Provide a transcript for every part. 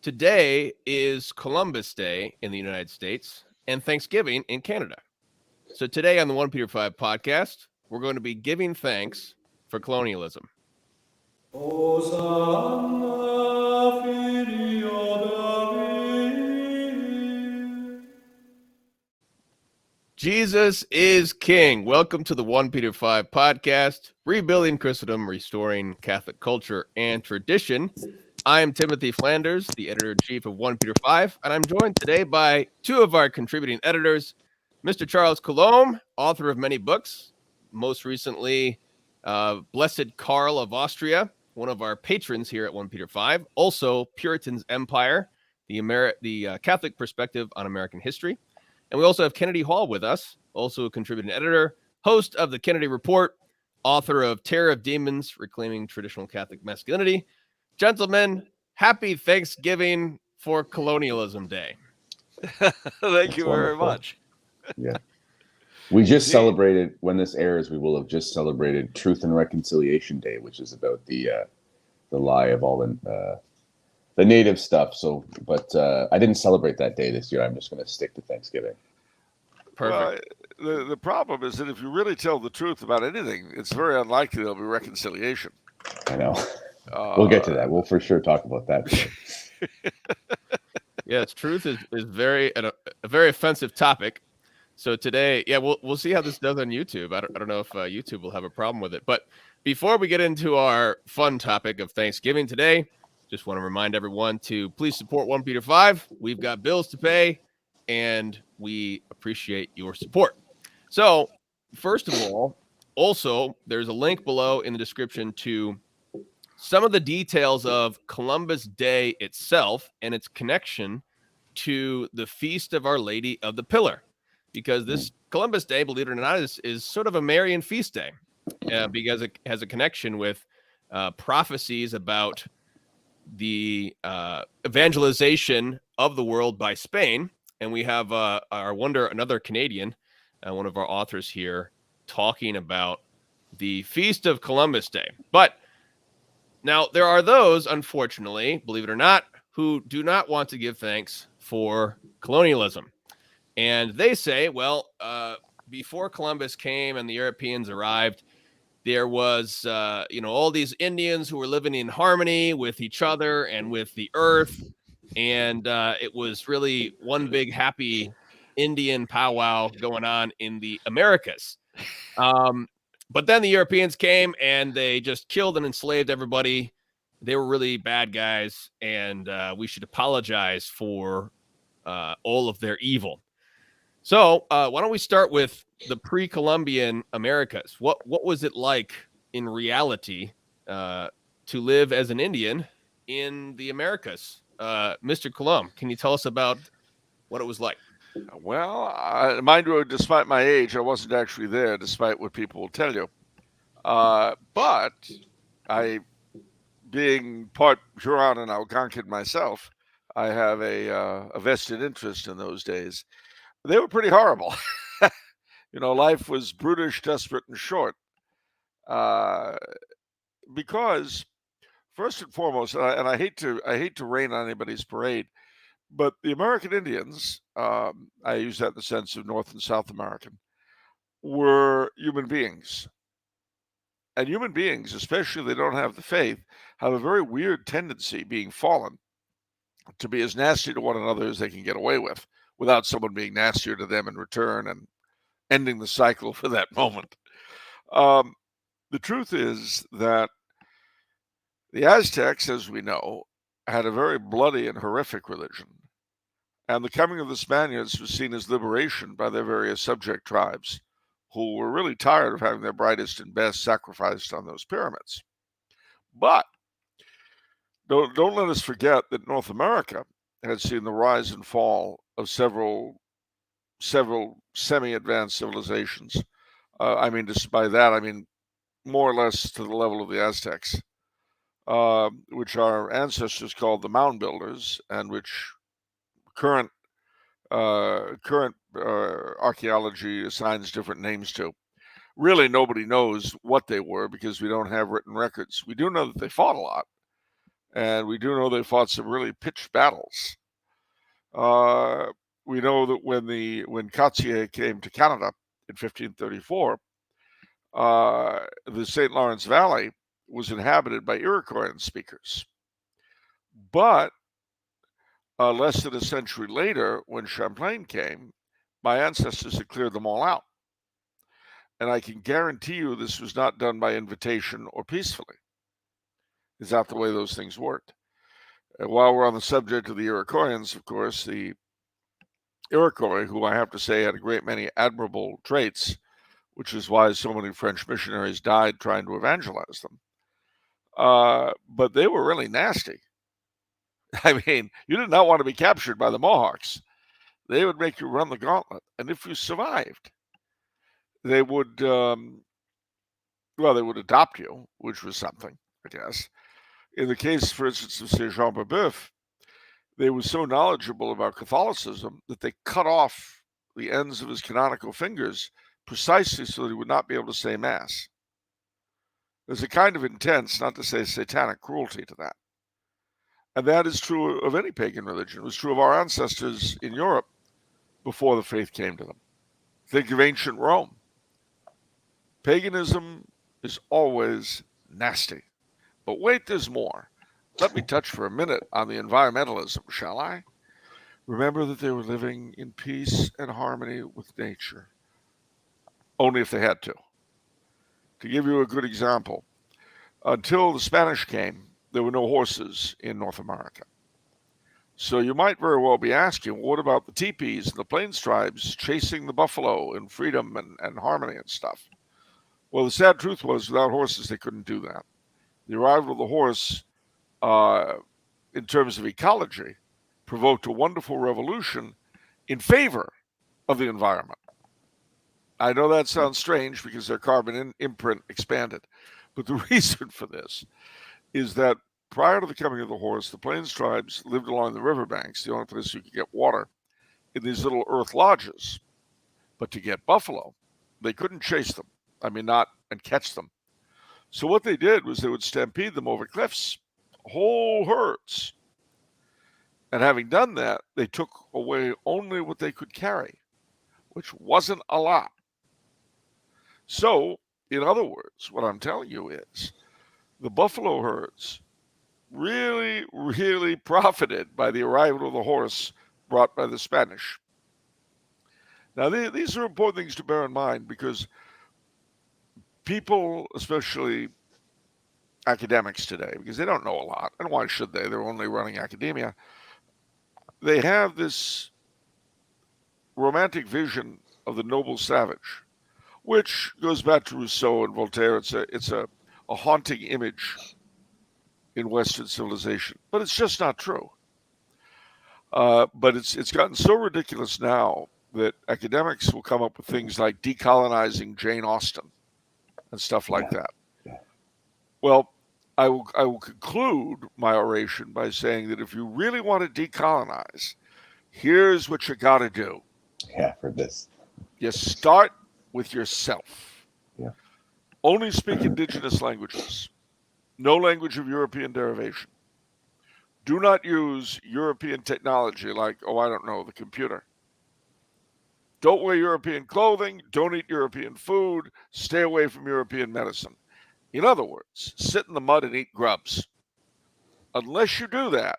Today is Columbus Day in the United States and Thanksgiving in Canada. So today on the OnePeterFive podcast, we're going to be giving thanks for colonialism. Jesus is King. Welcome to the OnePeterFive podcast, rebuilding Christendom, restoring Catholic culture and tradition. I am Timothy Flanders, the editor-in-chief of OnePeterFive, and I'm joined today by two of our contributing editors, Mr. Charles Coulombe, author of many books, most recently Blessed Karl of Austria, one of our patrons here at OnePeterFive, also Puritan's Empire, the Catholic Perspective on American History. And we also have Kennedy Hall with us, also a contributing editor, host of the Kennedy Report, author of Terror of Demons, Reclaiming Traditional Catholic Masculinity. Gentlemen, happy Thanksgiving for Colonialism Day. Thank you very much. Yeah. We just celebrated, when this airs, we will have just celebrated Truth and Reconciliation Day, which is about the lie of all the native stuff. So, but I didn't celebrate that day this year. I'm just going to stick to Thanksgiving. Perfect. Well, the problem is that if you really tell the truth about anything, it's very unlikely there'll be reconciliation. I know. We'll get to that. We'll for sure talk about that. Yes, truth is a very offensive topic. So today, we'll see how this does on YouTube. I don't know if YouTube will have a problem with it. But before we get into our fun topic of Thanksgiving today, just want to remind everyone to please support OnePeterFive. We've got bills to pay, and we appreciate your support. So, first of all, also, there's a link below in the description to some of the details of Columbus Day itself and its connection to the Feast of Our Lady of the Pillar. Because this Columbus Day, believe it or not, is sort of a Marian feast day because it has a connection with prophecies about the evangelization of the world by Spain. And we have another Canadian, one of our authors here, talking about the Feast of Columbus Day. But now there are those, unfortunately, believe it or not, who do not want to give thanks for colonialism. And they say, well, before Columbus came and the Europeans arrived, there was, all these Indians who were living in harmony with each other and with the earth. And it was really one big happy Indian powwow going on in the Americas. But then the Europeans came and they just killed and enslaved everybody. They were really bad guys, and we should apologize for all of their evil. So why don't we start with the pre-Columbian Americas? What was it like in reality to live as an Indian in the Americas? Mr. Coulombe, can you tell us about what it was like? Well, mind you, despite my age, I wasn't actually there, despite what people will tell you. But I, being part Huron and Algonquin myself, I have a vested interest in those days. They were pretty horrible. Life was brutish, desperate, and short. Because first and foremost, and I hate to rain on anybody's parade, but the American Indians, I use that in the sense of North and South American, were human beings. And human beings, especially if they don't have the faith, have a very weird tendency, being fallen, to be as nasty to one another as they can get away with, without someone being nastier to them in return and ending the cycle for that moment. The truth is that the Aztecs, as we know, had a very bloody and horrific religion. And the coming of the Spaniards was seen as liberation by their various subject tribes, who were really tired of having their brightest and best sacrificed on those pyramids. But don't let us forget that North America had seen the rise and fall of several semi-advanced civilizations. By that I mean more or less to the level of the Aztecs, which our ancestors called the Mound Builders, and which current archaeology assigns different names to. Really, nobody knows what they were because we don't have written records. We do know that they fought a lot, And we do know they fought some really pitched battles. We know that when Cartier came to Canada in 1534, the St. Lawrence Valley was inhabited by Iroquois speakers. But less than a century later, when Champlain came, my ancestors had cleared them all out. And I can guarantee you this was not done by invitation or peacefully. Is that the way those things worked? And while we're on the subject of the Iroquois, of course, the Iroquois, who I have to say had a great many admirable traits, which is why so many French missionaries died trying to evangelize them. But they were really nasty. I mean, you did not want to be captured by the Mohawks. They would make you run the gauntlet. And if you survived, they would, they would adopt you, which was something, I guess. In the case, for instance, of Saint Jean Brebeuf, they were so knowledgeable about Catholicism that they cut off the ends of his canonical fingers precisely so that he would not be able to say Mass. There's a kind of intense, not to say satanic, cruelty to that. And that is true of any pagan religion. It was true of our ancestors in Europe before the faith came to them. Think of ancient Rome. Paganism is always nasty. But wait, there's more. Let me touch for a minute on the environmentalism, shall I? Remember that they were living in peace and harmony with nature. Only if they had to. To give you a good example, until the Spanish came, there were no horses in North America. So you might very well be asking, what about the teepees and the Plains tribes chasing the buffalo in freedom and harmony and stuff? Well, the sad truth was, without horses, they couldn't do that. The arrival of the horse, in terms of ecology, provoked a wonderful revolution in favor of the environment. I know that sounds strange because their carbon imprint expanded, but the reason for this is that prior to the coming of the horse, the Plains tribes lived along the riverbanks, the only place you could get water, in these little earth lodges. But to get buffalo, they couldn't chase them. And catch them. So what they did was they would stampede them over cliffs, whole herds. And having done that, they took away only what they could carry, which wasn't a lot. So, in other words, what I'm telling you is the buffalo herds really, really profited by the arrival of the horse brought by the Spanish. Now, these are important things to bear in mind because people, especially academics today, because they don't know a lot, and why should they? They're only running academia. They have this romantic vision of the noble savage, which goes back to Rousseau and Voltaire. It's a haunting image in Western civilization, but it's just not true. But it's gotten so ridiculous now that academics will come up with things like decolonizing Jane Austen and stuff like that. Well, I will conclude my oration by saying that if you really want to decolonize, here's what you got to do. Yeah, for this. You start with yourself. Yeah. Only speak indigenous languages. No language of European derivation. Do not use European technology like, the computer. Don't wear European clothing. Don't eat European food. Stay away from European medicine. In other words, sit in the mud and eat grubs. Unless you do that,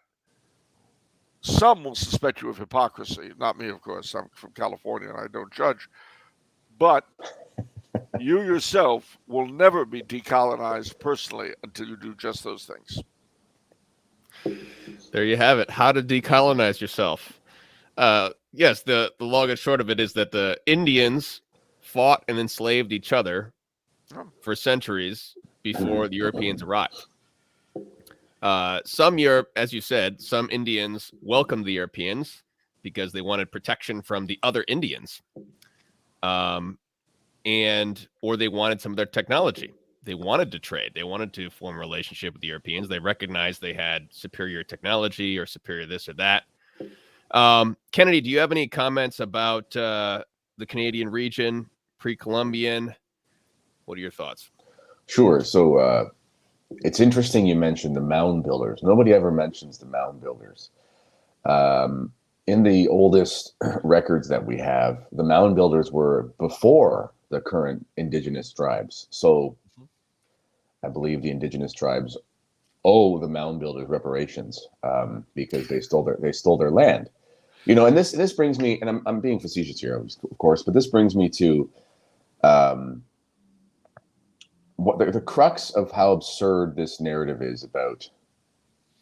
some will suspect you of hypocrisy. Not me, of course. I'm from California and I don't judge. But you yourself will never be decolonized personally until you do just those things. There you have it. How to decolonize yourself. Yes, the long and short of it is that the Indians fought and enslaved each other for centuries before the Europeans arrived. As you said, some Indians welcomed the Europeans because they wanted protection from the other Indians, or they wanted some of their technology. They wanted to trade. They wanted to form a relationship with the Europeans. They recognized they had superior technology or superior this or that. Kennedy, do you have any comments about the Canadian region, Pre-Columbian? What are your thoughts? Sure. So it's interesting you mentioned the mound builders. Nobody ever mentions the mound builders. In the oldest records that we have, the mound builders were before the current indigenous tribes. So I believe the indigenous tribes owe the mound builders reparations, because they stole their land. And this brings me, and I'm being facetious here, of course, but this brings me to what the crux of how absurd this narrative is about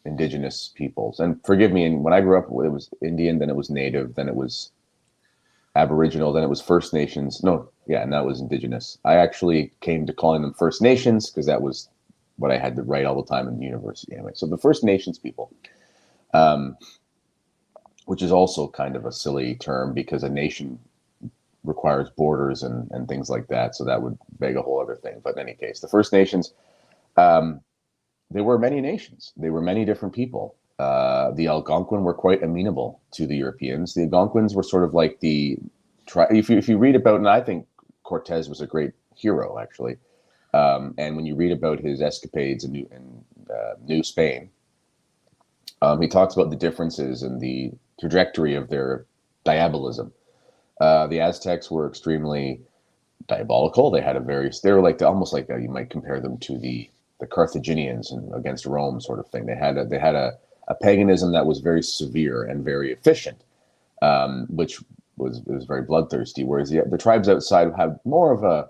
indigenous peoples. And forgive me, and when I grew up, it was Indian, then it was Native, then it was Aboriginal, then it was First Nations. No, yeah, and that was indigenous. I actually came to calling them First Nations because that was what I had to write all the time in university anyway. So the First Nations people, which is also kind of a silly term because a nation requires borders and things like that. So that would beg a whole other thing. But in any case, the First Nations, there were many nations. They were many different people. The Algonquin were quite amenable to the Europeans. The Algonquins were sort of like if you read about, and I think Cortez was a great hero, actually. And when you read about his escapades in New Spain, he talks about the differences in the trajectory of their diabolism. The Aztecs were extremely diabolical. They were like almost like you might compare them to the Carthaginians and against Rome sort of thing. They had a paganism that was very severe and very efficient, which was very bloodthirsty. Whereas the tribes outside have more of a,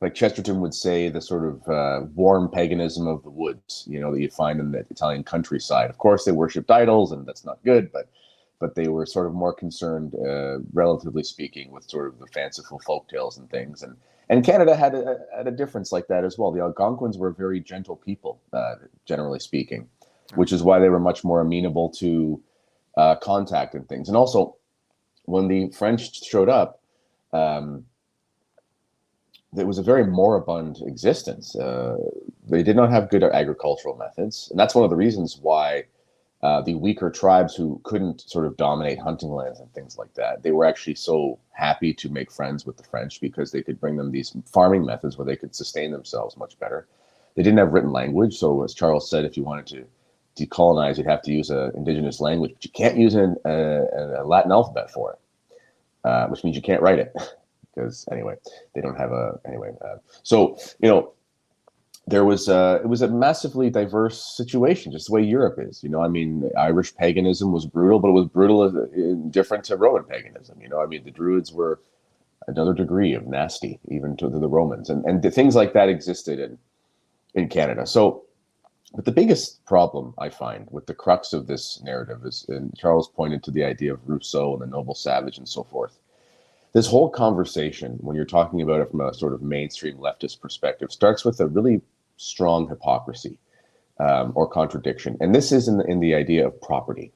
like Chesterton would say, the sort of warm paganism of the woods, that you find in the Italian countryside. Of course, they worshipped idols, and that's not good, but they were sort of more concerned, relatively speaking, with sort of the fanciful folktales and things. And Canada had a difference like that as well. The Algonquins were very gentle people, generally speaking, which is why they were much more amenable to contact and things. And also, when the French showed up, it was a very moribund existence. They did not have good agricultural methods. And that's one of the reasons why the weaker tribes who couldn't sort of dominate hunting lands and things like that, they were actually so happy to make friends with the French because they could bring them these farming methods where they could sustain themselves much better. They didn't have written language. So as Charles said, if you wanted to decolonize, you'd have to use an indigenous language, but you can't use a Latin alphabet for it, which means you can't write it. Because anyway, they don't have so there was it was a massively diverse situation, just the way Europe is. Irish paganism was brutal, but it was brutal different to Roman paganism. The Druids were another degree of nasty, even to the Romans, and the things like that existed in Canada. So, but the biggest problem I find with the crux of this narrative is, and Charles pointed to the idea of Rousseau and the noble savage and so forth. This whole conversation, when you're talking about it from a sort of mainstream leftist perspective, starts with a really strong hypocrisy or contradiction. And this is in the idea of property.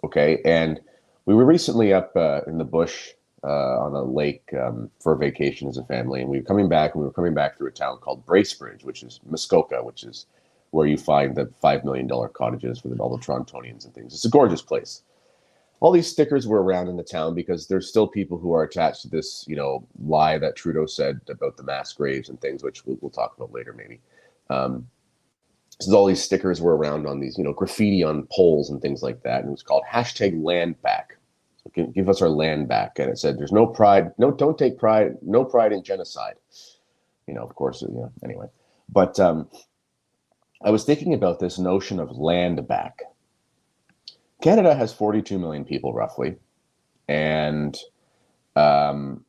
Okay. And we were recently up in the bush on a lake for a vacation as a family. And we were coming back through a town called Bracebridge, which is Muskoka, which is where you find the $5 million cottages for all the Torontonians and things. It's a gorgeous place. All these stickers were around in the town because there's still people who are attached to this, lie that Trudeau said about the mass graves and things, which we'll talk about later, maybe. So all these stickers were around on these, graffiti on poles and things like that. And it was called #LandBack. So give us our land back. And it said, there's no pride. No, don't take pride. No pride in genocide. Of course, anyway. But I was thinking about this notion of land back. Canada has 42 million people roughly, and about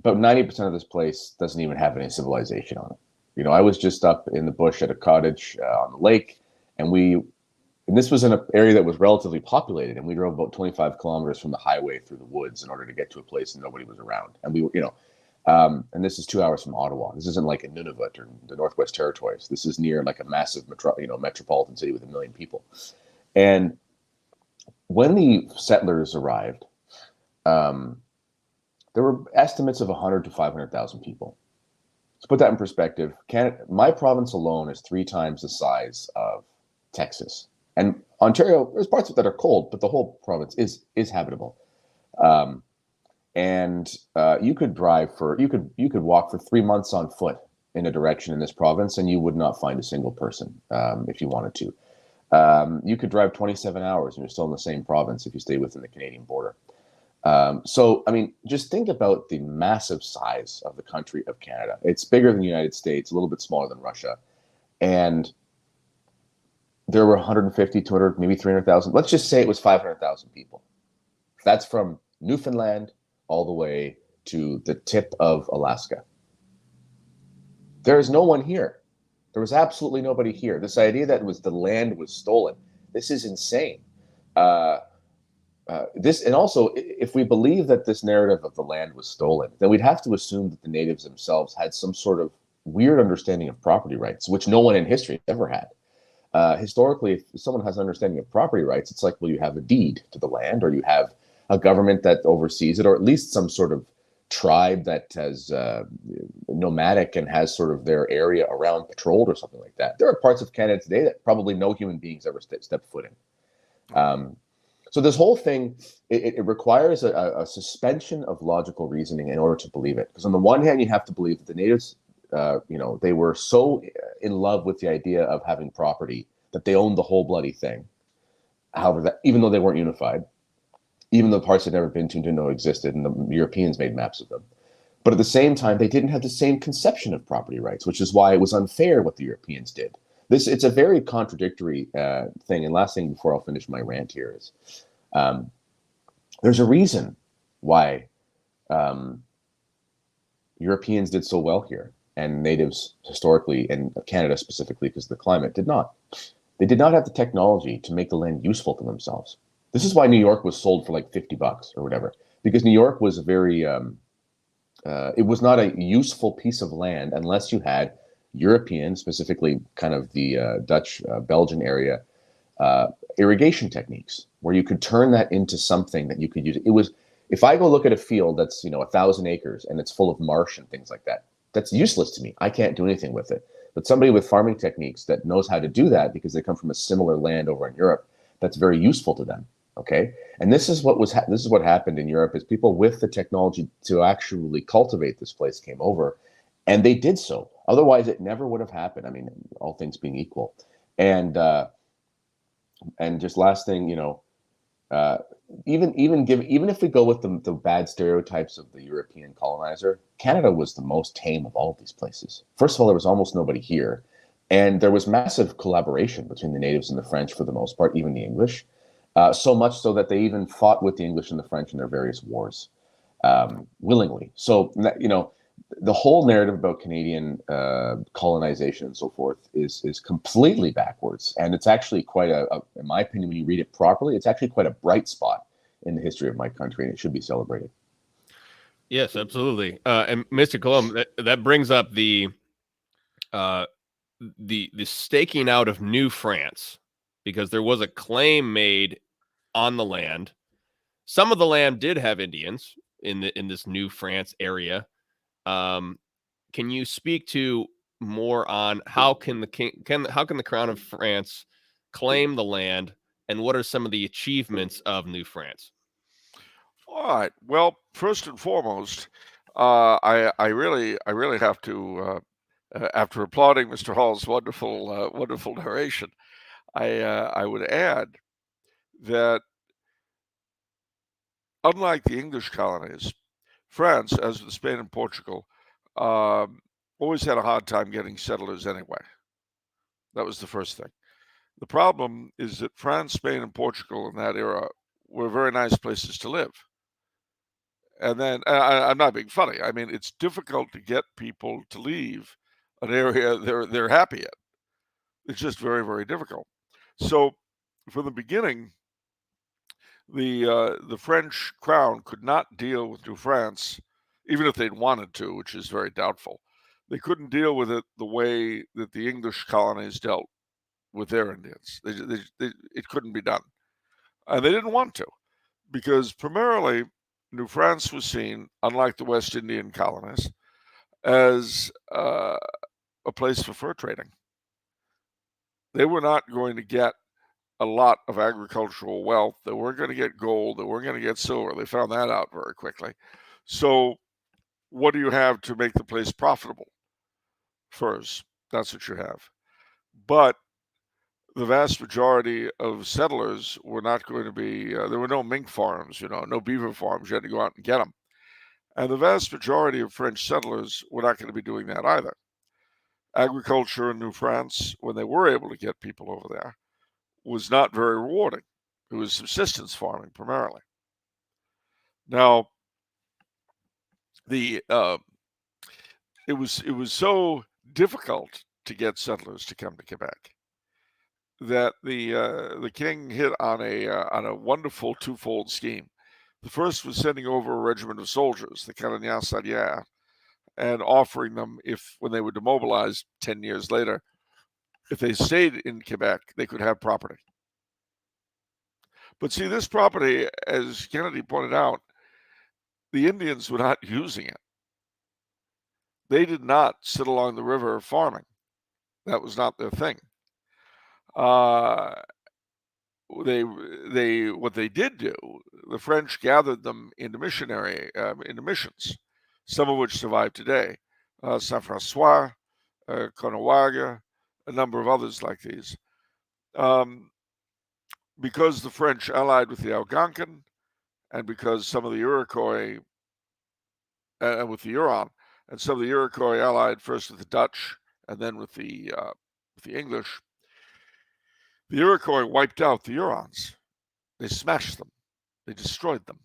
90% of this place doesn't even have any civilization on it. I was just up in the bush at a cottage on the lake, and this was in an area that was relatively populated, and we drove about 25 kilometers from the highway through the woods in order to get to a place and nobody was around. And we were, and this is 2 hours from Ottawa. This isn't like in Nunavut or the Northwest Territories. This is near like a massive metropolitan city with 1 million people. And when the settlers arrived, there were estimates of 100 to 500,000 people. To put that in perspective, my province alone is 3 times the size of Texas. And Ontario, there's parts of it that are cold, but the whole province is habitable. And you could walk for 3 months on foot in a direction in this province, and you would not find a single person if you wanted to. You could drive 27 hours and you're still in the same province if you stay within the Canadian border. So, I mean, just think about the massive size of the country of Canada. It's bigger than the United States, a little bit smaller than Russia. And there were 150, 200, maybe 300,000. Let's just say it was 500,000 people. That's from Newfoundland all the way to the tip of Alaska. There is no one here. There was absolutely nobody here. This idea that the land was stolen, this is insane. And also, if we believe that this narrative of the land was stolen, then we'd have to assume that the natives themselves had some sort of weird understanding of property rights, which no one in history has ever had. Historically, if someone has an understanding of property rights, it's like, well, you have a deed to the land, or you have a government that oversees it, or at least some sort of tribe that has nomadic and has sort of their area around patrolled or something like that. There are parts of Canada today that probably no human beings ever stepped foot in. So this whole thing, it requires a suspension of logical reasoning in order to believe it. Because on the one hand, you have to believe that the natives, they were so in love with the idea of having property that they owned the whole bloody thing. However, even though they weren't unified, even though parts had never been to didn't know existed, and the Europeans made maps of them. But at the same time, they didn't have the same conception of property rights, which is why it was unfair what the Europeans did. It's a very contradictory thing. And last thing before I'll finish my rant here is there's a reason why Europeans did so well here, and natives historically, and Canada specifically because of the climate, did not. They did not have the technology to make the land useful to themselves. This is why New York was sold for like $50 or whatever, because New York was it was not a useful piece of land unless you had European, specifically kind of the Dutch, Belgian area, irrigation techniques, where you could turn that into something that you could use. It was, if I go look at a field that's 1,000 acres and it's full of marsh and things like that, that's useless to me. I can't do anything with it. But somebody with farming techniques that knows how to do that because they come from a similar land over in Europe, that's very useful to them. Okay, and this is what happened in Europe is people with the technology to actually cultivate this place came over, and they did so. Otherwise, it never would have happened. I mean, all things being equal, and just last thing, even if we go with the bad stereotypes of the European colonizer, Canada was the most tame of all of these places. First of all, there was almost nobody here, and there was massive collaboration between the natives and the French for the most part, even the English. So much so that they even fought with the English and the French in their various wars willingly. So, the whole narrative about Canadian colonization and so forth is completely backwards. And it's actually quite in my opinion, when you read it properly, it's actually quite a bright spot in the history of my country, and it should be celebrated. Yes, absolutely. And Mr. Colomb, that brings up the staking out of New France, because there was a claim made on the land. Some of the land did have Indians in this New France area. Can you speak to more on how can the Crown of France claim the land, and what are some of the achievements of New France? All right. Well, first and foremost, I really have to, after applauding Mr. Hall's wonderful narration, I would add that unlike the English colonies, France, as with Spain and Portugal, always had a hard time getting settlers anyway. That was the first thing. The problem is that France, Spain, and Portugal in that era were very nice places to live. And then I'm not being funny. I mean, it's difficult to get people to leave an area they're happy in. It's just very, very difficult. So from the beginning, the French crown could not deal with New France, even if they'd wanted to, which is very doubtful. They couldn't deal with it the way that the English colonies dealt with their Indians. It couldn't be done. And they didn't want to, because primarily New France was seen, unlike the West Indian colonies, as a place for fur trading. They were not going to get a lot of agricultural wealth. They weren't going to get gold. They weren't going to get silver. They found that out very quickly. So what do you have to make the place profitable? furs. That's what you have. But the vast majority of settlers were not going to be, there were no mink farms, no beaver farms. You had to go out and get them. And the vast majority of French settlers were not going to be doing that either. Agriculture in New France, when they were able to get people over there, was not very rewarding. It was subsistence farming primarily. Now, it was so difficult to get settlers to come to Quebec that the king hit on a wonderful twofold scheme. The first was sending over a regiment of soldiers, the Carignan Salière, and offering them, when they were demobilized 10 years later, if they stayed in Quebec, they could have property. But see, this property, as Kennedy pointed out, the Indians were not using it. They did not sit along the river farming. That was not their thing. What they did do, the French gathered them into missions, some of which survive today. Saint Francois, Conawaga, a number of others like these. Because the French allied with the Algonquin, and because some of the Iroquois, and with the Huron, and some of the Iroquois allied first with the Dutch and then with the English, the Iroquois wiped out the Hurons. They smashed them. They destroyed them.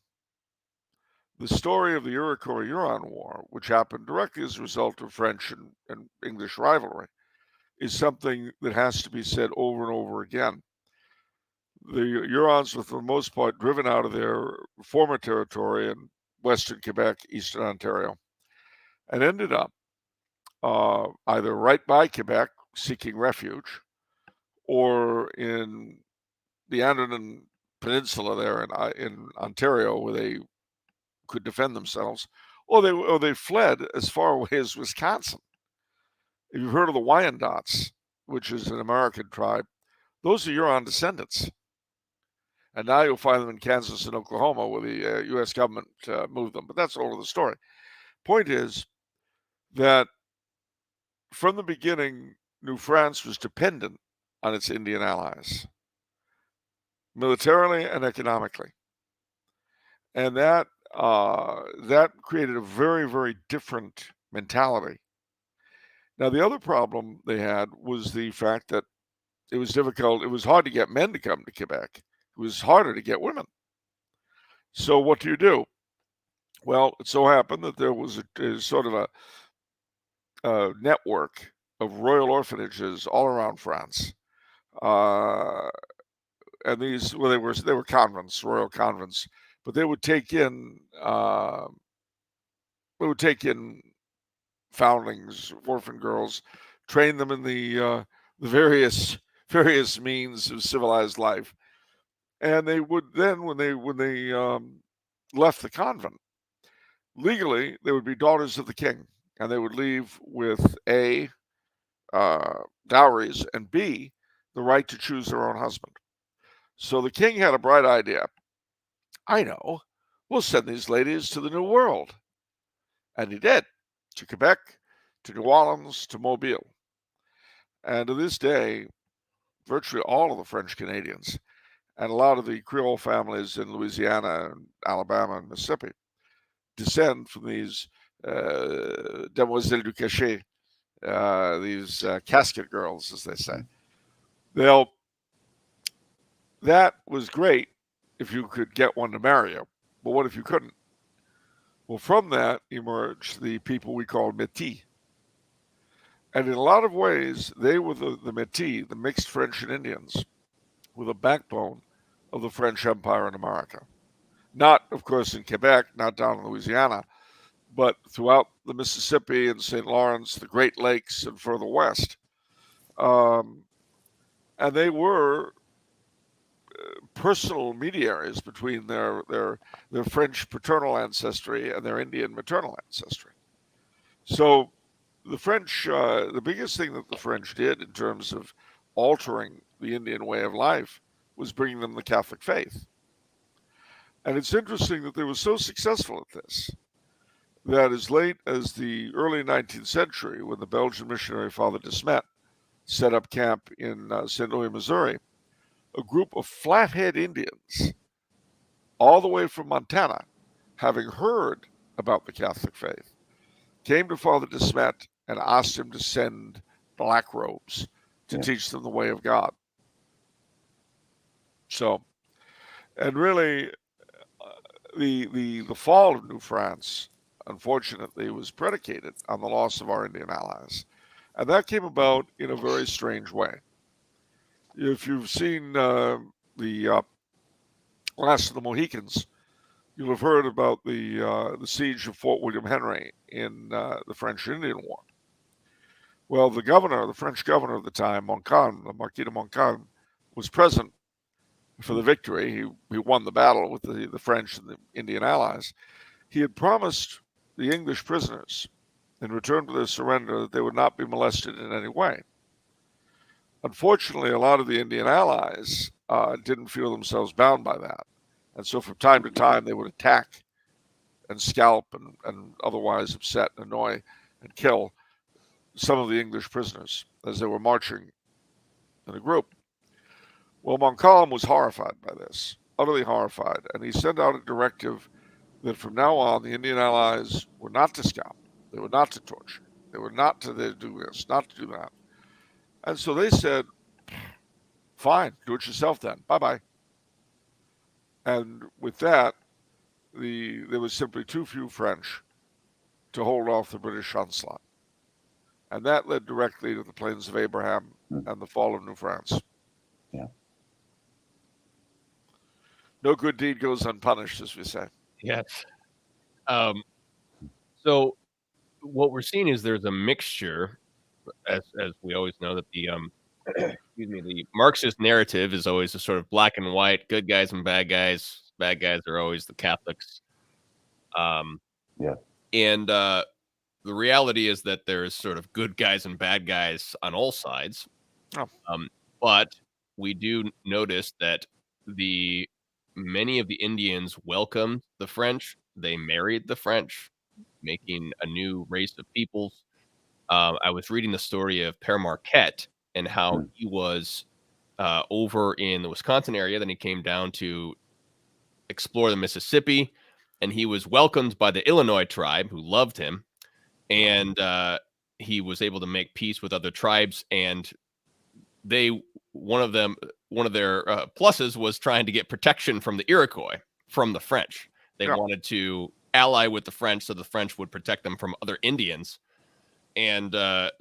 The story of the Iroquois-Huron War, which happened directly as a result of French and English rivalry, is something that has to be said over and over again. The Hurons were, for the most part, driven out of their former territory in western Quebec, eastern Ontario, and ended up either right by Quebec seeking refuge, or in the Andaman Peninsula there in Ontario, where they could defend themselves, or they fled as far away as Wisconsin. If you've heard of the Wyandots, which is an American tribe, those are Huron descendants. And now you'll find them in Kansas and Oklahoma, where the U.S. government moved them. But that's all of the story. Point is that from the beginning, New France was dependent on its Indian allies, militarily and economically. And that created a very, very different mentality. Now, the other problem they had was the fact that it was difficult. It was hard to get men to come to Quebec. It was harder to get women. So what do? Well, it so happened that there was a sort of a network of royal orphanages all around France, and these, well, they were convents, royal convents, but they would take in foundlings, orphan girls, train them in the various means of civilized life, and they would then, when they left the convent, legally they would be daughters of the king, and they would leave with A, dowries, and B, the right to choose their own husband. So the king had a bright idea. I know, we'll send these ladies to the New World. And he did, to Quebec, to New Orleans, to Mobile. And to this day, virtually all of the French Canadians and a lot of the Creole families in Louisiana and Alabama and Mississippi descend from these demoiselles du cachet, these casket girls, as they say. That was great if you could get one to marry you, but what if you couldn't? Well, from that emerged the people we call Métis. And in a lot of ways, they were the Métis, the mixed French and Indians, were the backbone of the French Empire in America. Not, of course, in Quebec, not down in Louisiana, but throughout the Mississippi and St. Lawrence, the Great Lakes, and further west. And they were personal mediaries between their French paternal ancestry and their Indian maternal ancestry. So the French, the biggest thing that the French did in terms of altering the Indian way of life was bringing them the Catholic faith. And it's interesting that they were so successful at this that as late as the early 19th century, when the Belgian missionary Father de Smet set up camp in St. Louis, Missouri, a group of Flathead Indians, all the way from Montana, having heard about the Catholic faith, came to Father de Smet and asked him to send black robes to teach them the way of God. So, and really, the fall of New France, unfortunately, was predicated on the loss of our Indian allies, and that came about in a very strange way. If you've seen the Last of the Mohicans, you'll have heard about the siege of Fort William Henry in the French Indian War. Well, the French governor of the time, Montcalm, the Marquis de Montcalm, was present for the victory. He won the battle with the French and the Indian allies. He had promised the English prisoners, in return for their surrender, that they would not be molested in any way. Unfortunately, a lot of the Indian allies didn't feel themselves bound by that. And so from time to time, they would attack and scalp and otherwise upset and annoy and kill some of the English prisoners as they were marching in a group. Well, Montcalm was horrified by this, utterly horrified, and he sent out a directive that from now on, the Indian allies were not to scalp, they were not to torture, they were not to do this, not to do that. And so they said, fine, do it yourself then, bye-bye. And with that, there was simply too few French to hold off the British onslaught. And that led directly to the Plains of Abraham and the fall of New France. Yeah. No good deed goes unpunished, as we say. Yes. So what we're seeing is there's a mixture, as we always know, that the the Marxist narrative is always a sort of black and white, good guys and bad guys. Bad guys are always the Catholics. And the reality is that there's sort of good guys and bad guys on all sides. Oh. But we do notice that many of the Indians welcomed the French. They married the French, making a new race of peoples. I was reading the story of Père Marquette and how he was over in the Wisconsin area. Then he came down to explore the Mississippi, and he was welcomed by the Illinois tribe who loved him. And he was able to make peace with other tribes. And one of their pluses was trying to get protection from the Iroquois, from the French. They wanted to ally with the French so the French would protect them from other Indians. And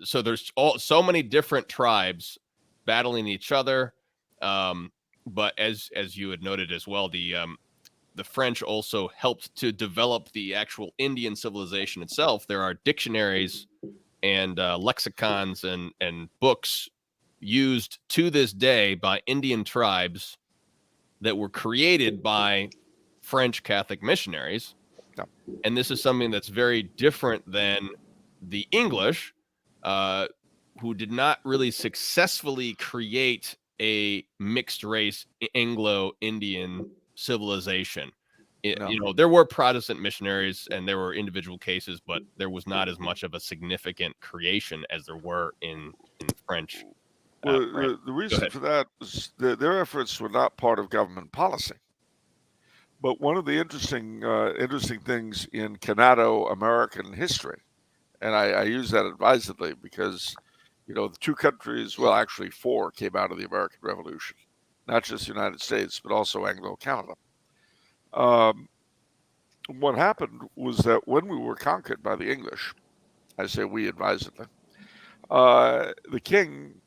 so there's so many different tribes battling each other. But as you had noted as well, the French also helped to develop the actual Indian civilization itself. There are dictionaries and lexicons and books used to this day by Indian tribes that were created by French Catholic missionaries. Yeah. And this is something that's very different than the English, who did not really successfully create a mixed race Anglo-Indian civilization. There were Protestant missionaries and there were individual cases, but there was not as much of a significant creation as there were in French. Well, the reason for that was their efforts were not part of government policy. But one of the interesting things in Canado-American history, and I use that advisedly because, the two countries, well, actually four, came out of the American Revolution, not just the United States, but also Anglo-Canada. What happened was that when we were conquered by the English, I say we advisedly, the king,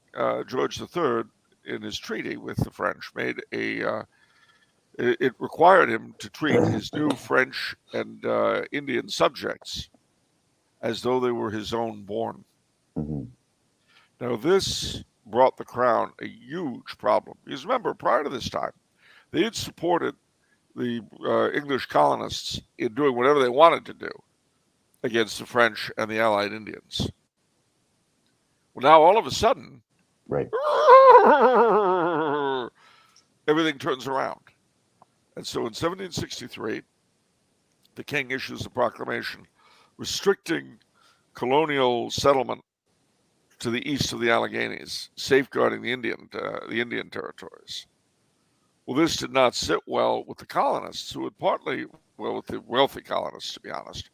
George III, in his treaty with the French, made it required him to treat his new French and Indian subjects as though they were his own born. Mm-hmm. Now, this brought the crown a huge problem. Because remember, prior to this time, they had supported the English colonists in doing whatever they wanted to do against the French and the Allied Indians. Well, now all of a sudden, right, everything turns around. And so in 1763, the king issues a proclamation restricting colonial settlement to the east of the Alleghenies, safeguarding the Indian territories. Well, this did not sit well with the colonists, who had partly, well, with the wealthy colonists, to be honest,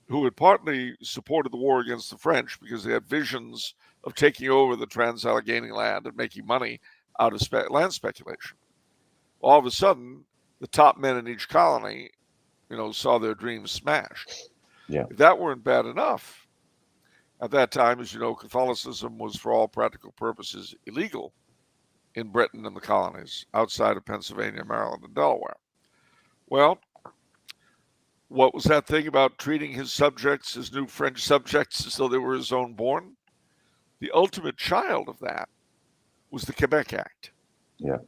who had partly supported the war against the French because they had visions of taking over the trans-Allegheny land and making money out of land speculation. All of a sudden, the top men in each colony, saw their dreams smashed. Yeah. If that weren't bad enough, at that time, as you know, Catholicism was, for all practical purposes, illegal in Britain and the colonies, outside of Pennsylvania, Maryland, and Delaware. Well, what was that thing about treating his subjects, his new French subjects, as though they were his own born? The ultimate child of that was the Quebec Act, Yeah.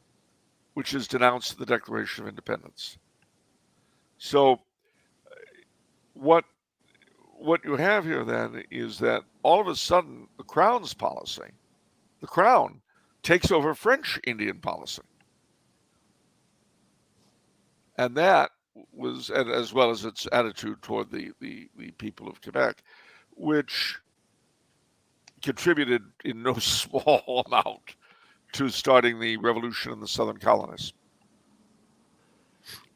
which is denounced in the Declaration of Independence. So what you have here then is that all of a sudden the Crown's policy, the Crown takes over French Indian policy. And that was, as well as its attitude toward the people of Quebec, which contributed in no small amount to starting the revolution in the southern colonies.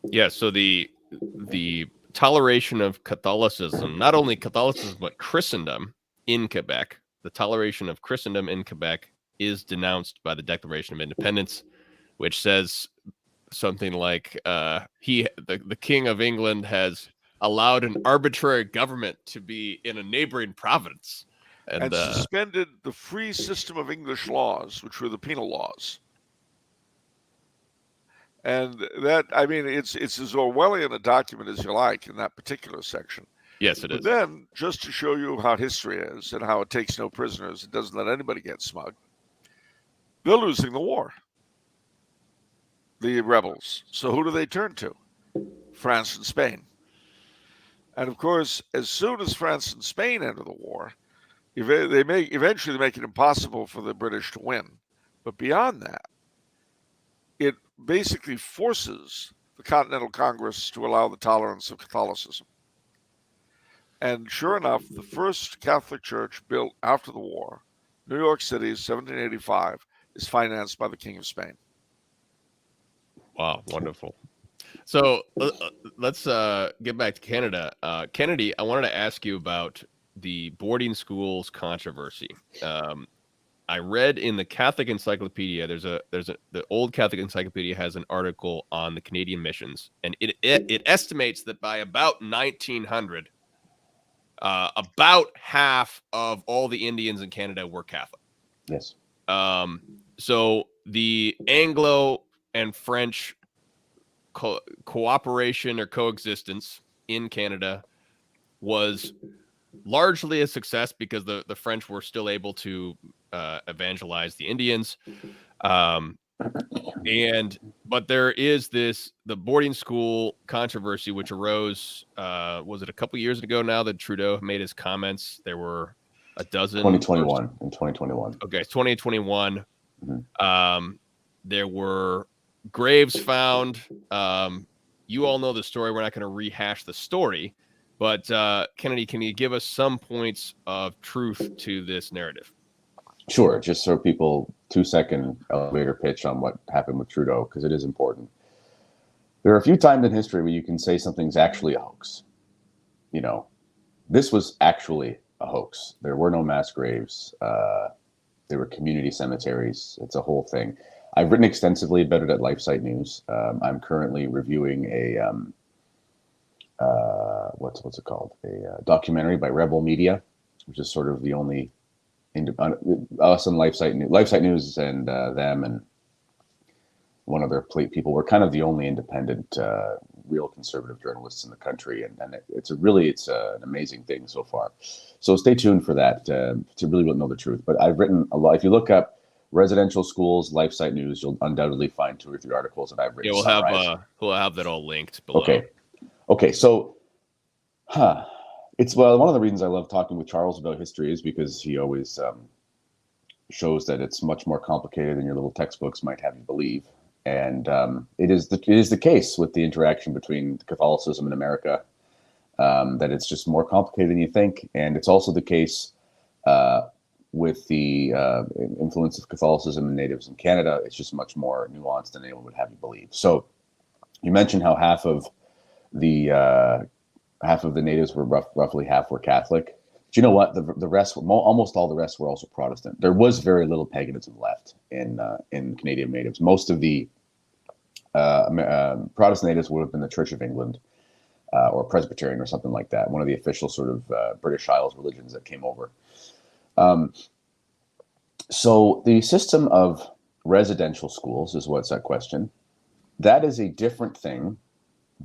Yeah, so the toleration of Catholicism, not only Catholicism, but Christendom in Quebec, the toleration of Christendom in Quebec is denounced by the Declaration of Independence, which says something like the King of England has allowed an arbitrary government to be in a neighboring province. And suspended the free system of English laws, which were the penal laws. And that, I mean, it's as Orwellian a document as you like in that particular section. Yes, it But is. then, just to show you how history is and how it takes no prisoners, it doesn't let anybody get smug, they're losing the war, the rebels. So who do they turn to? France and Spain. And of course, as soon as France and Spain enter the war, eventually make it impossible for the British to win. But beyond that, it basically forces the Continental Congress to allow the tolerance of Catholicism. And sure enough, the first Catholic church built after the war, New York City, 1785, is financed by the King of Spain. Wow, wonderful. So let's get back to Canada. Kennedy, I wanted to ask you about the boarding schools controversy. I read in the Catholic Encyclopedia, the old Catholic Encyclopedia has an article on the Canadian missions, and it estimates that by about 1900, about half of all the Indians in Canada were Catholic. Yes. So the Anglo and French cooperation or coexistence in Canada was largely a success because the French were still able to evangelize the Indians. But there is the boarding school controversy, which arose, was it a couple years ago now that Trudeau made his comments? There were a dozen. 2021. In 2021. Okay, 2021. Mm-hmm. There were graves found. You all know the story. We're not going to rehash the story. But Kennedy, can you give us some points of truth to this narrative? Sure. Just so people, 2-second elevator pitch on what happened with Trudeau, because it is important. There are a few times in history where you can say something's actually a hoax. This was actually a hoax. There were no mass graves. There were community cemeteries. It's a whole thing. I've written extensively about it at LifeSite News. I'm currently reviewing a what's it called? A documentary by Rebel Media, which is sort of the only us and LifeSite News and them and one other people were kind of the only independent, real conservative journalists in the country, and it's an amazing thing so far. So stay tuned for that to really know the truth. But I've written a lot. If you look up residential schools, LifeSite News, you'll undoubtedly find 2 or 3 articles that I've written. Yeah, we'll have that all linked below. Okay. So, it's one of the reasons I love talking with Charles about history is because he always shows that it's much more complicated than your little textbooks might have you believe. And it is the case with the interaction between Catholicism in America that it's just more complicated than you think. And it's also the case with the influence of Catholicism and natives in Canada. It's just much more nuanced than anyone would have you believe. So you mentioned how half of the natives were roughly half were Catholic. Do you know what? The rest, almost all the rest, were also Protestant. There was very little paganism left in Canadian natives. Most of the Protestant natives would have been the Church of England or Presbyterian or something like that, one of the official sort of British Isles religions that came over. So the system of residential schools is what's at question. That is a different thing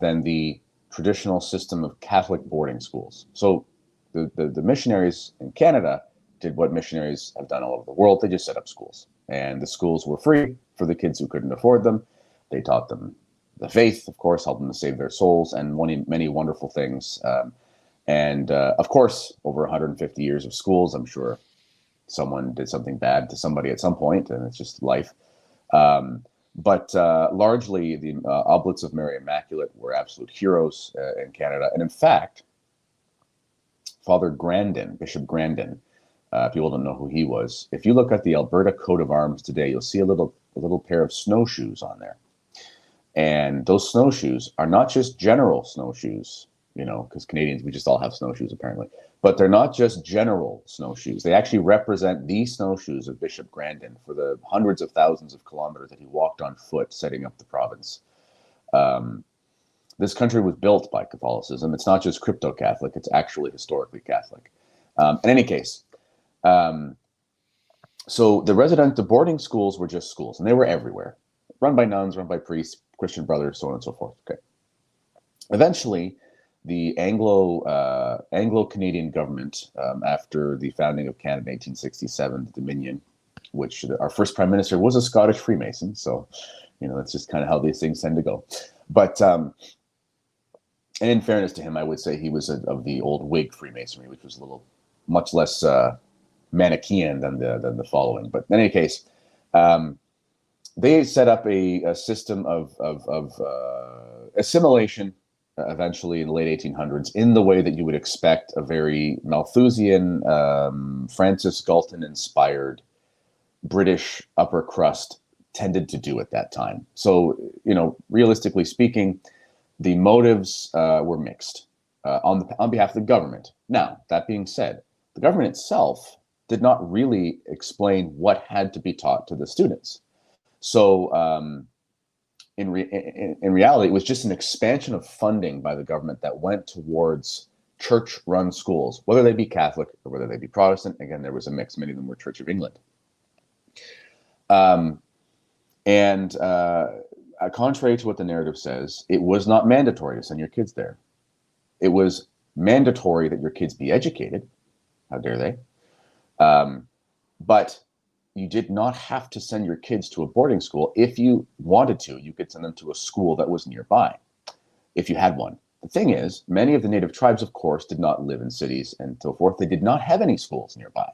than the traditional system of Catholic boarding schools. So the missionaries in Canada did what missionaries have done all over the world. They just set up schools, and the schools were free for the kids who couldn't afford them. They taught them the faith, of course, helped them to save their souls, and many wonderful things. Of course, over 150 years of schools, I'm sure someone did something bad to somebody at some point, and it's just life. But largely, the Oblates of Mary Immaculate were absolute heroes in Canada. And in fact, Father Grandin, Bishop Grandin, people don't know who he was. If you look at the Alberta coat of arms today, you'll see a little pair of snowshoes on there. And those snowshoes are not just general snowshoes, because Canadians, we just all have snowshoes apparently. But they're not just general snowshoes. They actually represent the snowshoes of Bishop Grandin for the hundreds of thousands of kilometers that he walked on foot setting up the province. This country was built by Catholicism. It's not just crypto-Catholic. It's actually historically Catholic. In any case, so the boarding schools were just schools, and they were everywhere. Run by nuns, run by priests, Christian brothers, so on and so forth. Okay. Eventually, the Anglo-Canadian government, after the founding of Canada in 1867, the Dominion, which our first prime minister was a Scottish Freemason, so that's just kind of how these things tend to go. But and in fairness to him, I would say he was of the old Whig Freemasonry, which was much less Manichaean than the following. But in any case, they set up a system of assimilation. Eventually in the late 1800s, in the way that you would expect a very Malthusian, Francis Galton-inspired British upper crust tended to do at that time. So, realistically speaking, the motives were mixed on behalf of the government. Now, that being said, the government itself did not really explain what had to be taught to the students. So, in reality, it was just an expansion of funding by the government that went towards church-run schools, whether they be Catholic or whether they be Protestant. Again, there was a mix. Many of them were Church of England. Contrary to what the narrative says, it was not mandatory to send your kids there. It was mandatory that your kids be educated. How dare they? But you did not have to send your kids to a boarding school. If you wanted to, you could send them to a school that was nearby, if you had one. The thing is, many of the native tribes, of course, did not live in cities and so forth. They did not have any schools nearby.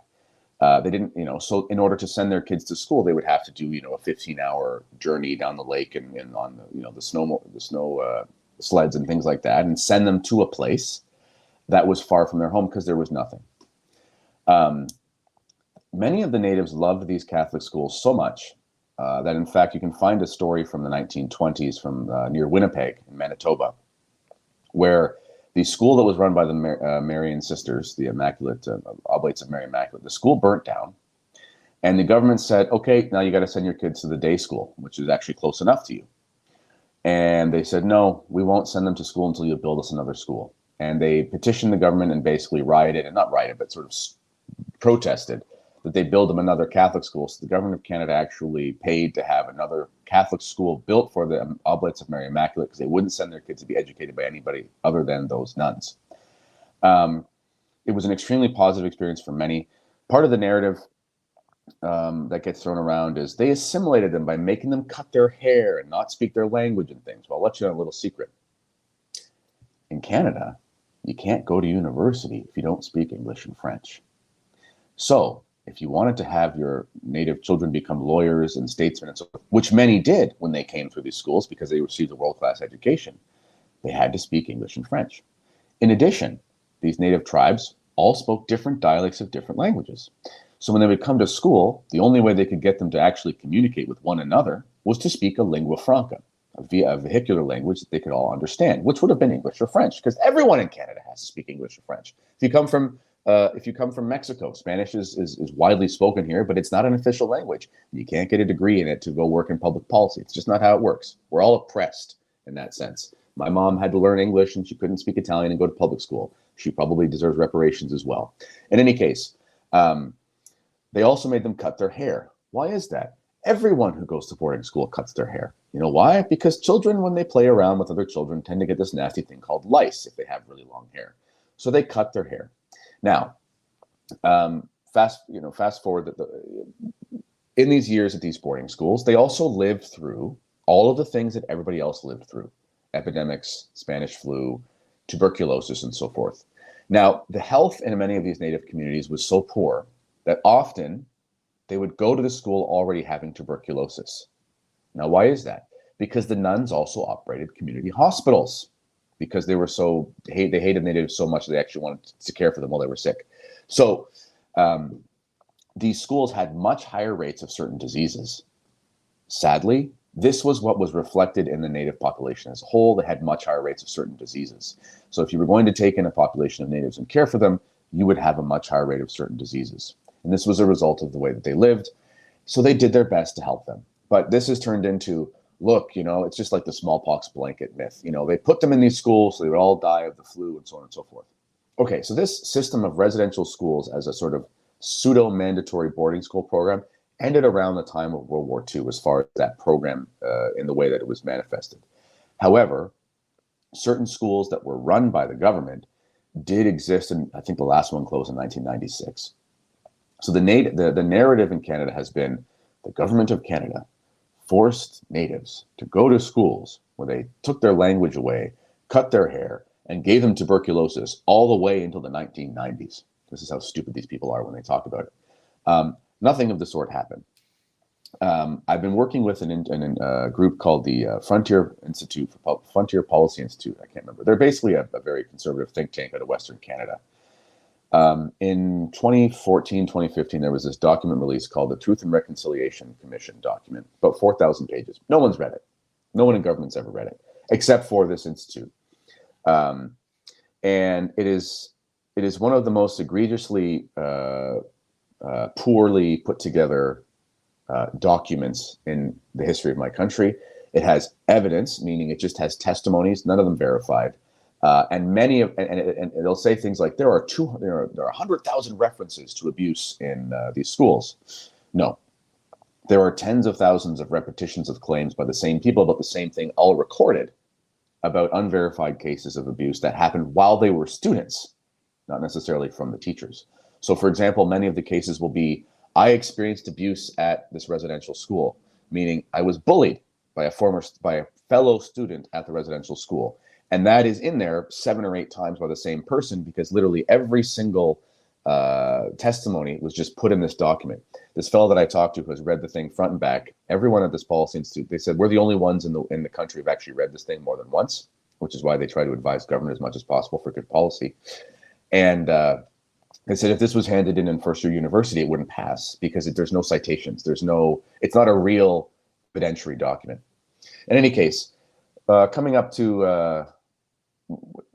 They didn't, so in order to send their kids to school, they would have to do, a 15-hour journey down the lake and on the snow sleds and things like that, and send them to a place that was far from their home because there was nothing. Many of the natives loved these Catholic schools so much that, in fact, you can find a story from the 1920s from near Winnipeg in Manitoba, where the school that was run by the Marian sisters, the Immaculate Oblates of Mary Immaculate, the school burnt down, and the government said, okay, now you got to send your kids to the day school, which is actually close enough to you. And they said, no, we won't send them to school until you build us another school. And they petitioned the government and basically not rioted, but sort of protested that they build them another Catholic school. So the government of Canada actually paid to have another Catholic school built for the Oblates of Mary Immaculate because they wouldn't send their kids to be educated by anybody other than those nuns. It was an extremely positive experience for many. Part of the narrative that gets thrown around is they assimilated them by making them cut their hair and not speak their language and things. Well, I'll let you know a little secret. In Canada, you can't go to university if you don't speak English and French. So if you wanted to have your native children become lawyers and statesmen and so forth, which many did when they came through these schools because they received a world-class education, they had to speak English and French. In addition, these native tribes all spoke different dialects of different languages. So when they would come to school, the only way they could get them to actually communicate with one another was to speak a lingua franca, a vehicular language that they could all understand, which would have been English or French, because everyone in Canada has to speak English or French. If you come from Mexico, Spanish is widely spoken here, but it's not an official language. You can't get a degree in it to go work in public policy. It's just not how it works. We're all oppressed in that sense. My mom had to learn English and she couldn't speak Italian and go to public school. She probably deserves reparations as well. In any case, they also made them cut their hair. Why is that? Everyone who goes to boarding school cuts their hair. You know why? Because children, when they play around with other children, tend to get this nasty thing called lice if they have really long hair. So they cut their hair. Now, fast forward in these years at these boarding schools, they also lived through all of the things that everybody else lived through: epidemics, Spanish flu, tuberculosis, and so forth. Now, the health in many of these native communities was so poor that often they would go to the school already having tuberculosis. Now, why is that? Because the nuns also operated community hospitals, because they hated natives so much they actually wanted to care for them while they were sick. So these schools had much higher rates of certain diseases. Sadly, this was what was reflected in the native population as a whole. They had much higher rates of certain diseases. So if you were going to take in a population of natives and care for them, you would have a much higher rate of certain diseases. And this was a result of the way that they lived. So they did their best to help them. But this has turned into, look, it's just like the smallpox blanket myth. They put them in these schools so they would all die of the flu and so on and so forth. Okay, so this system of residential schools as a sort of pseudo-mandatory boarding school program ended around the time of World War II as far as that program in the way that it was manifested. However, certain schools that were run by the government did exist, and I think the last one closed in 1996. So the narrative in Canada has been the government of Canada forced natives to go to schools where they took their language away, cut their hair, and gave them tuberculosis all the way until the 1990s. This is how stupid these people are when they talk about it. Nothing of the sort happened. I've been working with a group called the Frontier Policy Institute. I can't remember. They're basically a very conservative think tank out of Western Canada. In 2014, 2015, there was this document released called the Truth and Reconciliation Commission document, about 4,000 pages. No one's read it. No one in government's ever read it, except for this institute. And it is one of the most egregiously poorly put together documents in the history of my country. It has evidence, meaning it just has testimonies, none of them verified. And it'll say things like there are 100,000 references to abuse in these schools. No, there are tens of thousands of repetitions of claims by the same people about the same thing, all recorded, about unverified cases of abuse that happened while they were students, not necessarily from the teachers. So, for example, many of the cases will be, I experienced abuse at this residential school, meaning I was bullied by a fellow student at the residential school. And that is in there 7 or 8 times by the same person, because literally every single testimony was just put in this document. This fellow that I talked to who has read the thing front and back, everyone at this policy institute, they said, we're the only ones in the country who've actually read this thing more than once, which is why they try to advise government as much as possible for good policy. And they said if this was handed in first year university, it wouldn't pass because there's no citations. It's not a real evidentiary document. In any case, coming up to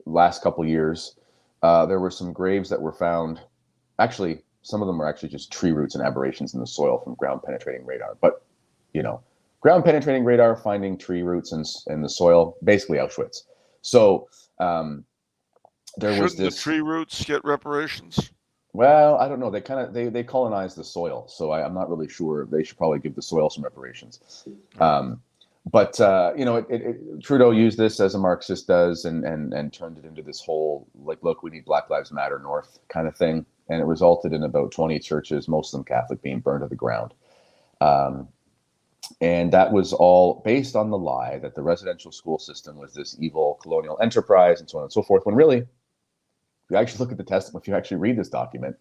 last couple years, there were some graves that were found. Actually, some of them were actually just tree roots and aberrations in the soil from ground penetrating radar. But, ground penetrating radar finding tree roots in the soil, basically Auschwitz. So there was this. The tree roots get reparations? Well, I don't know. They colonized the soil, so I'm not really sure. They should probably give the soil some reparations. But Trudeau used this as a Marxist does, and turned it into this whole look, we need Black Lives Matter North kind of thing, and it resulted in about 20 churches, most of them Catholic, being burned to the ground. And that was all based on the lie that the residential school system was this evil colonial enterprise and so on and so forth. When really, if you actually look at the testimony, if you actually read this document,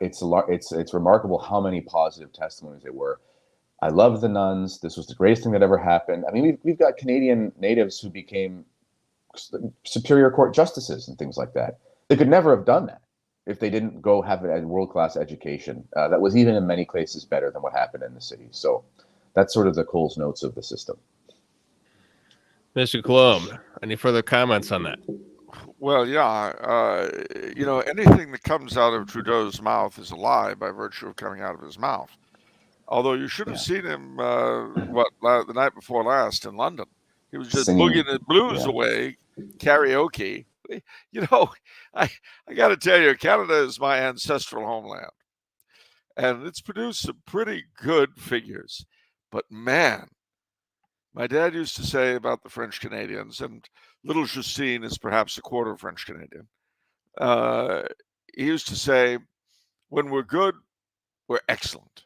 it's remarkable how many positive testimonies there were. I love the nuns. This was the greatest thing that ever happened. I mean, we've got Canadian natives who became superior court justices and things like that. They could never have done that if they didn't go have a world-class education that was even in many cases better than what happened in the city. So that's sort of the Coles Notes of the system. Mr. Colomb, any further comments on that? Well, yeah, anything that comes out of Trudeau's mouth is a lie by virtue of coming out of his mouth. Although you should have seen him, the night before last in London. He was just Singing, boogieing the blues away, karaoke. I got to tell you, Canada is my ancestral homeland. And it's produced some pretty good figures. But man, my dad used to say about the French Canadians, and little Justine is perhaps a quarter French Canadian. He used to say, when we're good, we're excellent.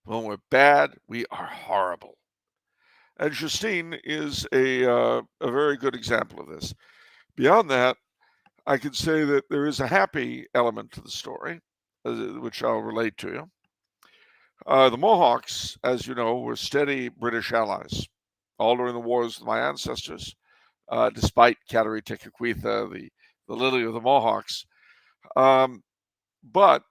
When we're bad, we are horrible. And Justine is a very good example of this. Beyond that, I can say that there is a happy element to the story, which I'll relate to you. The Mohawks, as you know, were steady British allies all during the wars with my ancestors, despite Katarri-Tekakwitha, the Lily of the Mohawks. But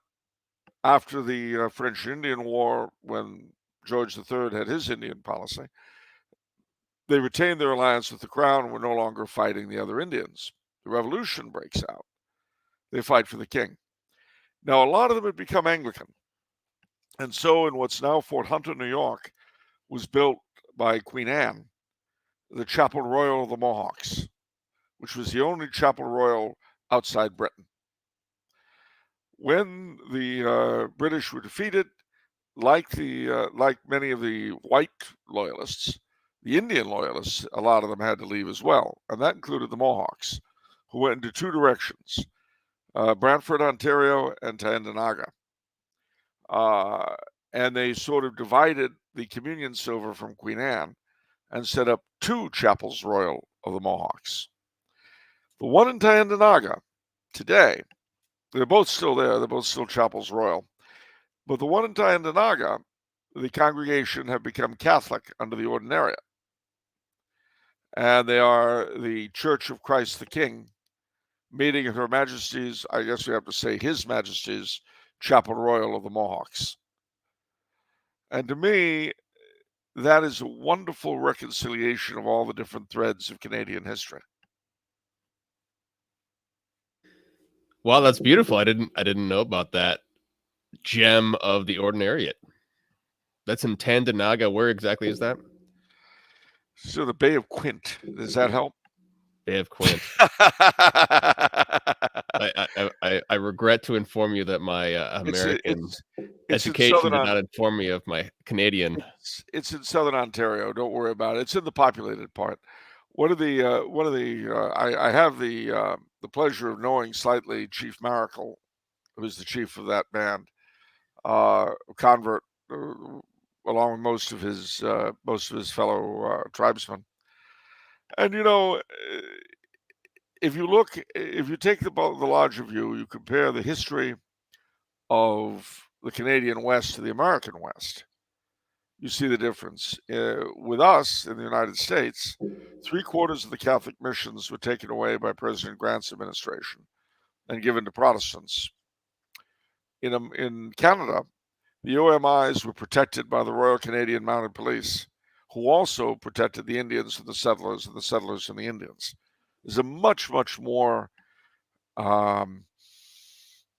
after the French-Indian War, when George III had his Indian policy, they retained their alliance with the Crown and were no longer fighting the other Indians. The revolution breaks out. They fight for the king. Now, a lot of them had become Anglican. And so in what's now Fort Hunter, New York, was built by Queen Anne, the Chapel Royal of the Mohawks, which was the only Chapel Royal outside Britain. When the British were defeated, like many of the white loyalists, the Indian loyalists, a lot of them had to leave as well, and that included the Mohawks, who went into two directions, Brantford, Ontario, and Tyendinaga. And they sort of divided the communion silver from Queen Anne and set up two chapels royal of the Mohawks. The one in Tyendinaga today, they're both still there, they're both still chapels royal. But the one in Tyendinaga, the congregation have become Catholic under the Ordinariate. And they are the Church of Christ the King, meeting at Her Majesty's, I guess we have to say His Majesty's, Chapel Royal of the Mohawks. And to me, that is a wonderful reconciliation of all the different threads of Canadian history. Wow, that's beautiful. I didn't know about that gem of the Ordinariate. That's in Tyendinaga. Where exactly is that? So the Bay of Quint. Does that help? Bay of Quint. I regret to inform you that my American education did not inform me of my Canadian. It's in Southern Ontario. Don't worry about it. It's in the populated part. I have the pleasure of knowing slightly Chief Maracle, who is the chief of that band, convert, along with most of his fellow tribesmen. And if you take the larger view, you compare the history of the Canadian West to the American West, you see the difference. With us in the United States, 3/4 of the Catholic missions were taken away by President Grant's administration and given to Protestants. In Canada, the OMIs were protected by the Royal Canadian Mounted Police, who also protected the Indians from the settlers and the settlers from the Indians. There's a much, much more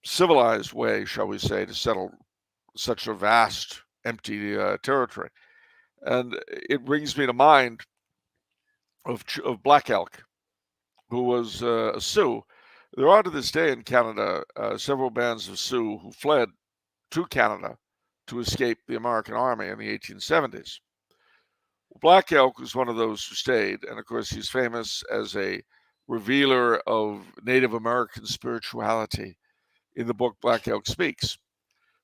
civilized way, shall we say, to settle such a vast, empty territory. And it brings me to mind of Black Elk, who was a Sioux. There are to this day in Canada several bands of Sioux who fled to Canada to escape the American army in the 1870s. Black Elk was one of those who stayed, and of course he's famous as a revealer of Native American spirituality in the book Black Elk Speaks.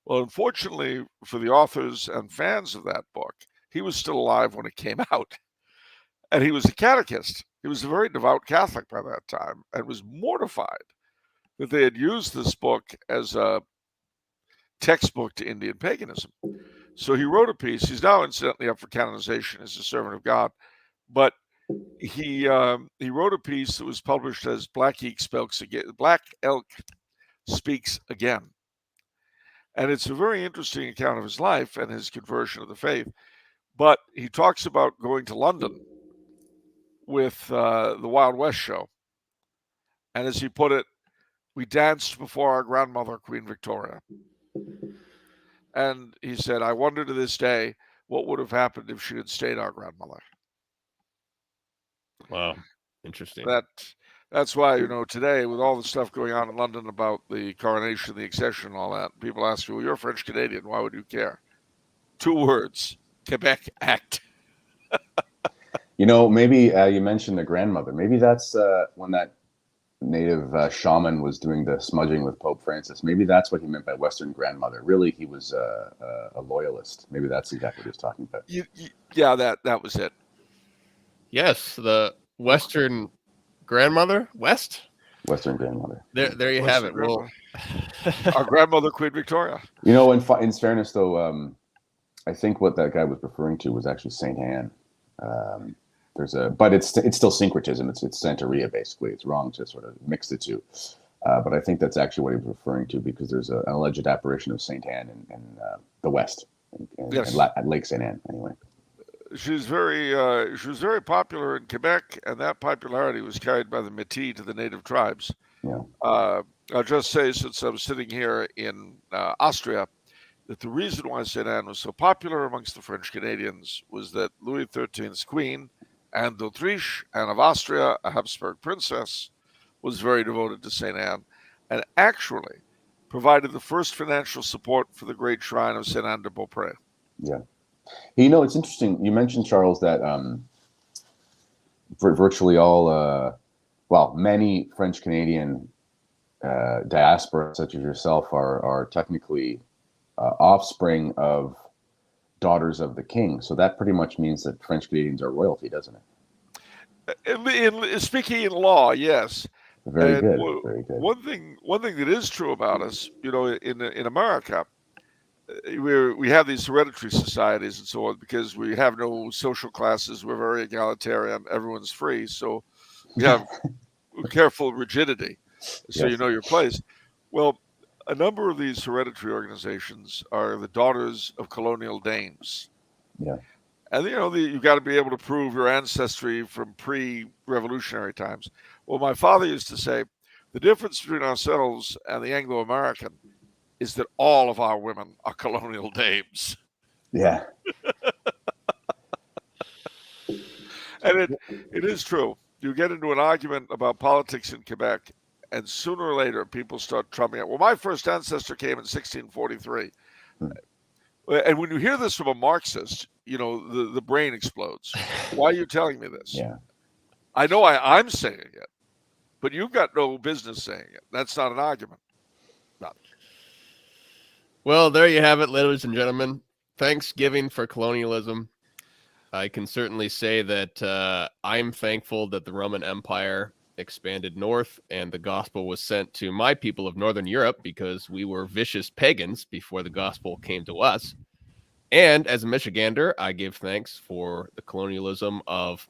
Well, unfortunately for the authors and fans of that book, he was still alive when it came out. And he was a catechist. He was a very devout Catholic by that time and was mortified that they had used this book as a textbook to Indian paganism. So he wrote a piece. He's now incidentally up for canonization as a servant of God. But he wrote a piece that was published as Black Elk Speaks Again. And it's a very interesting account of his life and his conversion of the faith. But he talks about going to London with the Wild West show. And as he put it, we danced before our grandmother, Queen Victoria. And he said, I wonder to this day what would have happened if she had stayed our grandmother. Wow. Interesting. That's why, today with all the stuff going on in London about the coronation, the accession, and all that, people ask you, well, you're French Canadian. Why would you care? 2 words, Quebec Act. Maybe you mentioned the grandmother. Maybe that's when that native shaman was doing the smudging with Pope Francis. Maybe that's what he meant by Western grandmother. Really, he was a loyalist. Maybe that's exactly what he was talking about. Yeah, that was it. Yes, the Western grandmother, Western grandmother. There you have it. Well, our grandmother, Queen Victoria. In fairness, though, I think what that guy was referring to was actually Saint Anne. But it's still syncretism. It's Santeria, basically. It's wrong to sort of mix the two. But I think that's actually what he was referring to, because there's an alleged apparition of Saint Anne in the West, at Lake Saint Anne, anyway. She was very popular in Quebec, and that popularity was carried by the Métis to the native tribes. Yeah. I'll just say, since I'm sitting here in Austria, that the reason why Saint Anne was so popular amongst the French Canadians was that Louis XIII's queen, Anne d'Autriche, Anne of Austria, a Habsburg princess, was very devoted to Saint Anne, and actually provided the first financial support for the great shrine of Saint Anne de Beaupré. Yeah. It's interesting. You mentioned, Charles, that virtually all, many French Canadian diaspora, such as yourself, are technically offspring of daughters of the king. So that pretty much means that French Canadians are royalty, doesn't it? Speaking in law, yes. Very good. Very good. One thing that is true about us, in America, we have these hereditary societies and so on, because we have no social classes. We're very egalitarian. Everyone's free. So we have careful rigidity. So you know your place. Well, a number of these hereditary organizations are the daughters of colonial dames. Yeah. And, you've got to be able to prove your ancestry from pre-revolutionary times. Well, my father used to say, the difference between ourselves and the Anglo-American is that all of our women are colonial dames. Yeah. And it is true. You get into an argument about politics in Quebec, and sooner or later, people start trumping it. Well, my first ancestor came in 1643. And when you hear this from a Marxist, the brain explodes. Why are you telling me this? Yeah. I know I'm saying it, but you've got no business saying it. That's not an argument. Not. Well, there you have it, ladies and gentlemen. Thanksgiving for colonialism. I can certainly say that I'm thankful that the Roman Empire expanded north and the gospel was sent to my people of Northern Europe, because we were vicious pagans before the gospel came to us. And as a Michigander, I give thanks for the colonialism of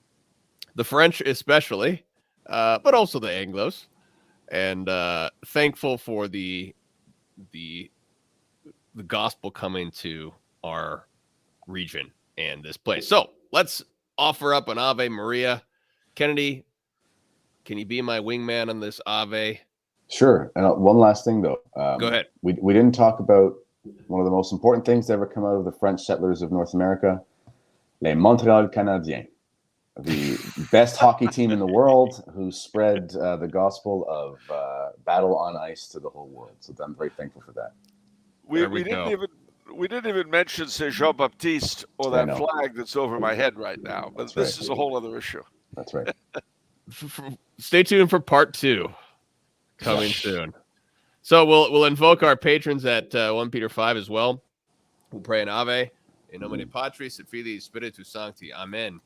the French especially, but also the Anglos, and thankful for the gospel coming to our region and this place. So let's offer up an Ave Maria. Kennedy, can you be my wingman on this Ave? Sure. And one last thing, though. Go ahead. We didn't talk about one of the most important things to ever come out of the French settlers of North America, Les Montréal Canadiens, the best hockey team in the world, who spread the gospel of battle on ice to the whole world. So I'm very thankful for that. We didn't even mention Saint Jean Baptiste or that flag that's over my head right now. But this is a whole other issue. That's right. Stay tuned for part 2 coming soon. So we'll invoke our patrons at OnePeterFive as well. We'll pray an Ave. In nomine Patris et Filii Spiritus Sancti. Amen.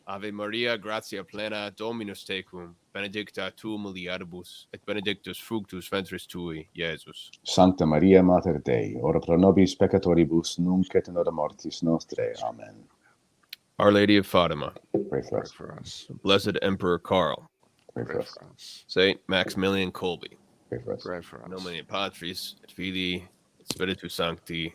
Ave Maria, gratia plena, Dominus tecum, benedicta tu mulieribus, et benedictus fructus ventris tui, Iesus. Sancta Maria, Mater Dei, ora pro nobis peccatoribus, nunc et in hora mortis nostrae. Amen. Our Lady of Fatima, Pray for Pray us. for us. Blessed Emperor Karl, Pray for Pray us. for us. Saint Maximilian Kolbe, Pray for us. Pray for us. Nomine Patris et Filii et Spiritus Sancti.